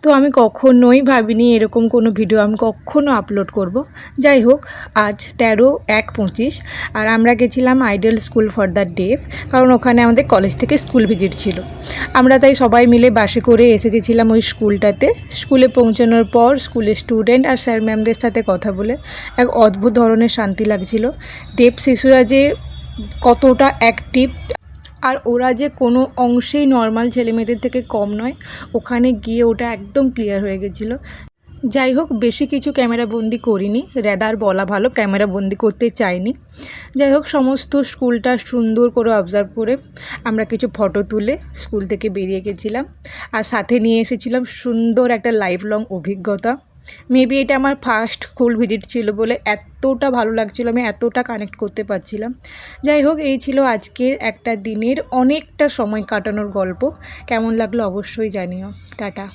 তো আমি কখনোই ভাবিনি এরকম কোনো ভিডিও আমি কখনো আপলোড করব। যাই হোক, আজ 13/1/25 আর আমরা গেছিলাম idol school for the deaf, কারণ ওখানে আমাদের কলেজ থেকে স্কুল ভিজিট ছিল। আমরা তাই সবাই মিলে বাসে করে এসে গেছিলাম ওই স্কুলটাতে। স্কুলে পৌঁছানোর পর স্কুলের স্টুডেন্ট আর স্যার ম্যামদের সাথে কথা বলে এক অদ্ভুত ধরনের শান্তি লাগছিল। ডেফ শিশুরা যে কতটা অ্যাক্টিভ আর ওরা যে কোনো অংশেই নর্মাল ছেলেমেয়েদের থেকে কম নয়, ওখানে গিয়ে ওটা একদম ক্লিয়ার হয়ে গেছিলো। যাই হোক, বেশি কিছু ক্যামেরাবন্দি করিনি, রেদার বলা ভালো ক্যামেরাবন্দি করতে চাইনি। যাই হোক, সমস্ত স্কুলটা সুন্দর করে অবজার্ভ করে আমরা কিছু ফটো তুলে স্কুল থেকে বেরিয়ে গেছিলাম। আর সাথে নিয়ে এসেছিলাম সুন্দর একটা লাইফ লং অভিজ্ঞতা। মেবি এটা আমার ফার্স্ট স্কুল ভিজিট ছিল বলে এতটা ভালো লাগছিল, আমি এতটা কানেক্ট করতে পারছিলাম। যাই হোক, এই ছিল আজকের একটা দিনের অনেকটা সময় কাটানোর গল্প। কেমন লাগলো অবশ্যই জানিও। টাটা।